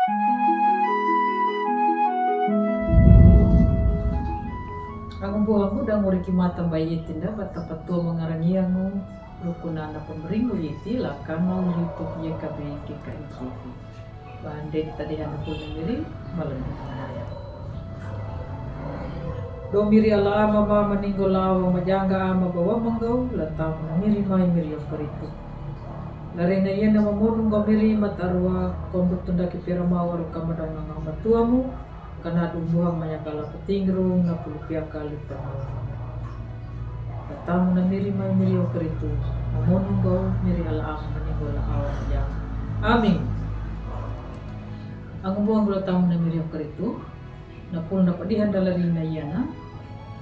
Ang buhango dang uriki mata bayi itinda bata patua mengarangiango rukunana pemberingu iti lakano YouTube ye kabe KKI TV. Bande tadi hana pun miri malam ya. Do miri ala ama meninggo lawa majangga ama bawa manggau latam miri mai miri yang peritu. Larena iya nama monung miri matarua kombut tunda kipira mawar kamadang nang batuamu kana dumbuhang mayakala petingrung na pulupia kali penau. Tamu na miri mai miri o peritu. Amonong go miri ala ang maninggo la awan yang. Amin. Ang umbuhang gula tamu na miri o peritu. Na pul na padihan dalari na iyana.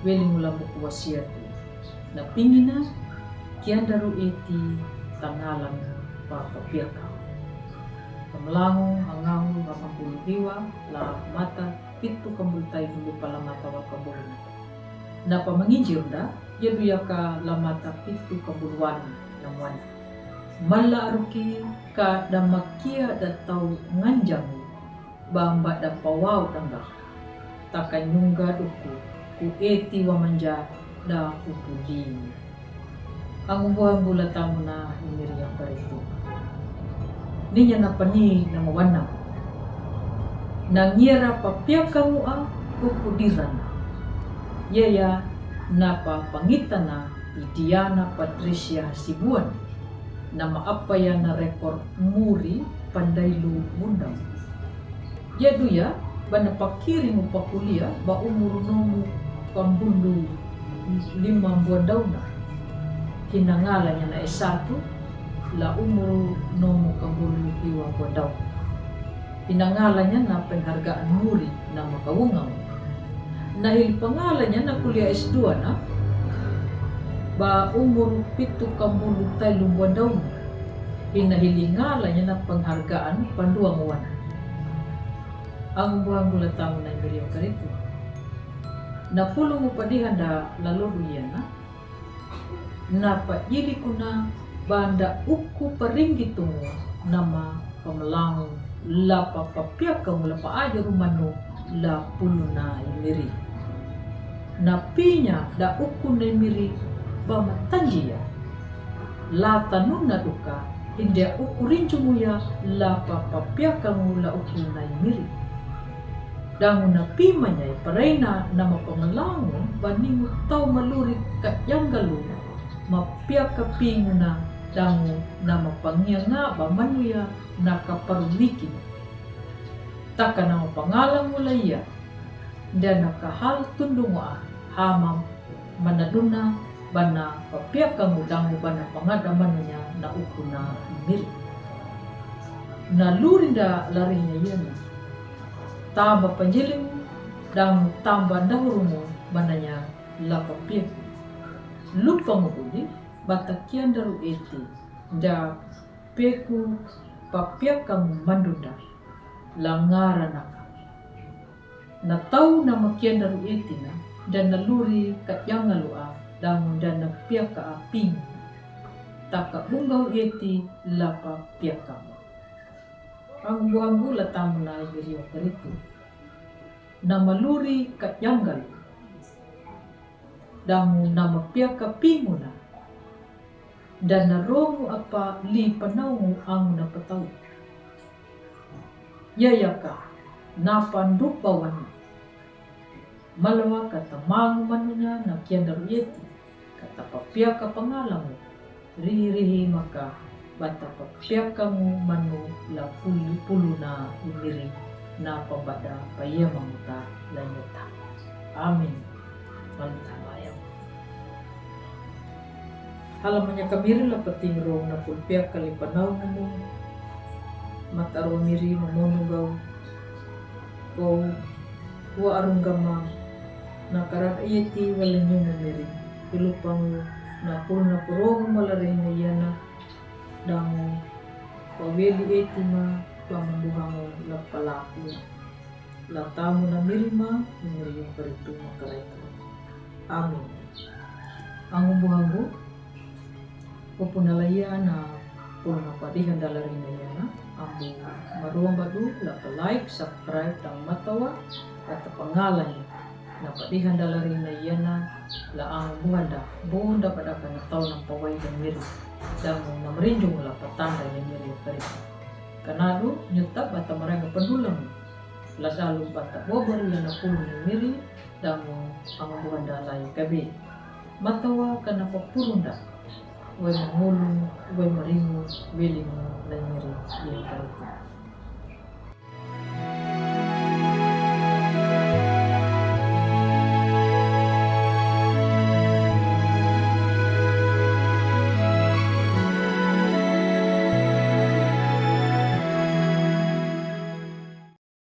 Weling mula buku wasiatu. Na pingina kian daru iti tangalan papapirka. Kamelango angangu 80 diwa la mata pitu kambultai dulu pala mata wa kambulun. Napa mengijir da yadu yaka la mata pitu kambuluan namuan. Mala aruki ka damakia da tau nganjangu bamba da pawau dangga. Takanyungga duku ku eti wa manja da upudin. Ang umbuhang gula tamu na imiri yang paritu. Ninya na pani na mawanang. Nangira papiak kamu upudiran. Yaya napa pangitana Diana Patricia Sibuan. Nama apa ya na rekor muri pandailu mundang. Yadu ya bana pakiri mu pakulia ba umur nomu kambundu 5 buwan dauna. Hinangalanya na S1 la umur nomu kambundu 2 buwan dauna. Pinangalannya na penghargaan muri na makawungang. Nahil pangalannya na kuliah S2 na ba umur 7 kambulu 3 buwan daw. Hinahilingalannya na penghargaan panduang wana. Ang buang gula tamu na beliau karito. Na pulong upadihan da lalu dunia na pa jadi kuna banda uku paringgi tungo nama pemelang la papapiak kamu la pa aja rumano la puluna imiri na pinya da uku na imiri ba matanji ya la tanuna duka india uku rincumu ya la papapiak kamu la uku na imiri dangu na pimanya ipareina nama pemelangu baningu tau maluri kat yang galu mapiak kapingu na dangu nama pangianga ba manuya nakaparumikin. Taka nama pangalang mula iya dan nakahal tundung hamam manaduna bana papiak kamu dangu bana pangadamannya na ukuna mir. Na lurinda larinya yana. Tamba panjiling dangu tamba dahurumu bananya la papiak. Lupa ngubuli batakian daru eti da peku papiak kamu mandunda langara naka na tau na makian daru eti na dan naluri kat yang ngalua dangun dan na piak ka aping taka bunggau eti lapa piak kamu ang buanggu latamu na iberiyo karitu na maluri kat yang galu dangun na mapiak ka pinguna dan naromu apa li panau ang napataw. Yayaka napanduk bawan malawa kata mangu manunya na kian daruyeti kata papiak ka pangalamu rihi maka bata papiak kamu manu la pulu na imiri na pabada paya mamuta lanyata. Amin. Maluta bayang. Halamanya kamiri la patingrong na pulpiak kalipanaw mo mataro miri mamonugaw ko huwa arong gama na karat iyeti walanyo mo miri pilupang na puro na puro malarin na yana dango paweli eti ma pamanduhango la palaku la tamu na miri ma miri yung paritu makarito. Amin. Ang umbuhango pupunalaya na puno na padihan dalarin na yana ambu maruang badu lapa like, subscribe tang matawa at pangalan na padihan dalari na iyana laang buhanda pada na tao ng paway ng miri dang na marinjong la patanda ng miri karito kanado nyuta bata maranga pendulang ladalo bata wabari na pulo ng miri dang ang buhanda lay kabi matawa kana papurunda way mangulong way maringo biling na miri yung karito.